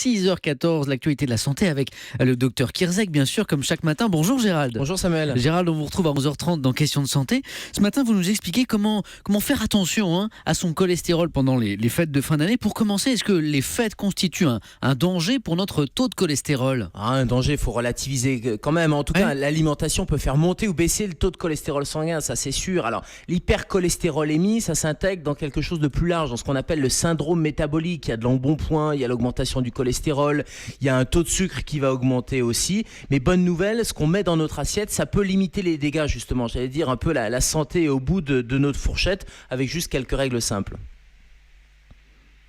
6h14, l'actualité de la santé avec le docteur Kierzek, bien sûr, comme chaque matin. Bonjour Gérald. Bonjour Samuel. Gérald, on vous retrouve à 11h30 dans Questions de santé. Ce matin, vous nous expliquez comment faire attention à son cholestérol pendant les fêtes de fin d'année. Pour commencer, est-ce que les fêtes constituent un danger pour notre taux de cholestérol ? Un danger, il faut relativiser quand même. En tout cas, l'alimentation peut faire monter ou baisser le taux de cholestérol sanguin, ça c'est sûr. Alors, l'hypercholestérolémie, ça s'intègre dans quelque chose de plus large, dans ce qu'on appelle le syndrome métabolique. Il y a de l'embonpoint, il y a l'augmentation du cholestérol, il y a un taux de sucre qui va augmenter aussi. Mais bonne nouvelle, ce qu'on met dans notre assiette, ça peut limiter les dégâts justement. J'allais dire un peu la santé au bout de notre fourchette avec juste quelques règles simples.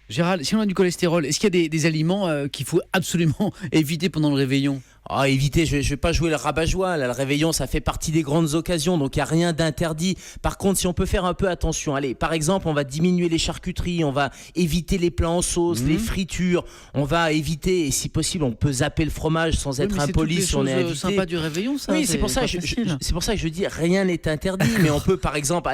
Gérald, si on a du cholestérol, est-ce qu'il y a des aliments qu'il faut absolument éviter pendant le réveillon ? Évitez, je vais pas jouer le rabat-joie, là, le réveillon ça fait partie des grandes occasions, donc il n'y a rien d'interdit. Par contre, si on peut faire un peu attention, allez, par exemple, on va diminuer les charcuteries, on va éviter les plats en sauce, les fritures, on va éviter, et si possible, on peut zapper le fromage sans être impoli si on est invité. C'est sympa du réveillon, ça. Oui, c'est pour ça que je dis rien n'est interdit, mais on peut par exemple,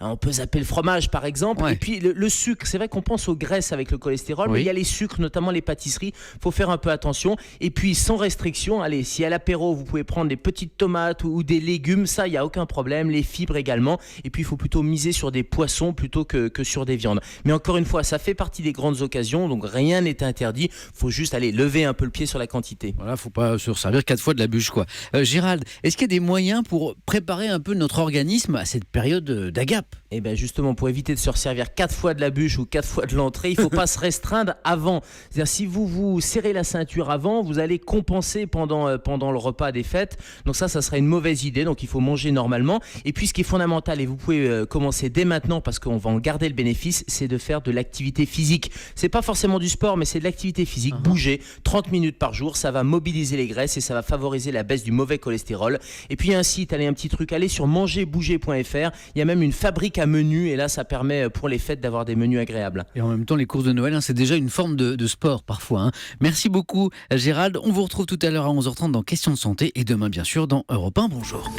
on peut zapper le fromage par exemple, et puis le sucre, c'est vrai qu'on pense aux graisses avec le cholestérol, mais il y a les sucres, notamment les pâtisseries, faut faire un peu attention, et puis sans restriction. Allez, si à l'apéro vous pouvez prendre des petites tomates ou des légumes, ça il n'y a aucun problème, les fibres également, et puis il faut plutôt miser sur des poissons plutôt que sur des viandes. Mais encore une fois, ça fait partie des grandes occasions, donc rien n'est interdit, faut juste lever un peu le pied sur la quantité. Voilà, faut pas se servir 4 fois de la bûche quoi. Gérald, est-ce qu'il y a des moyens pour préparer un peu notre organisme à cette période d'agape ? Et bien justement, pour éviter de se resservir 4 fois de la bûche ou 4 fois de l'entrée, il ne faut pas se restreindre avant. C'est-à-dire si vous vous serrez la ceinture avant, vous allez compenser pendant le repas des fêtes. Donc ça serait une mauvaise idée. Donc il faut manger normalement. Et puis ce qui est fondamental, et vous pouvez commencer dès maintenant parce qu'on va en garder le bénéfice, c'est de faire de l'activité physique. C'est pas forcément du sport, mais c'est de l'activité physique. Bouger 30 minutes par jour, ça va mobiliser les graisses et ça va favoriser la baisse du mauvais cholestérol. Et puis il y a un site, un petit truc, allez sur mangerbouger.fr. Il y a même une fabrique à menus et là ça permet pour les fêtes d'avoir des menus agréables. Et en même temps, les courses de Noël, c'est déjà une forme de sport parfois. Merci beaucoup Gérald. On vous retrouve tout à l'heure à 11h30 dans Questions de santé et demain bien sûr dans Europe 1. Bonjour.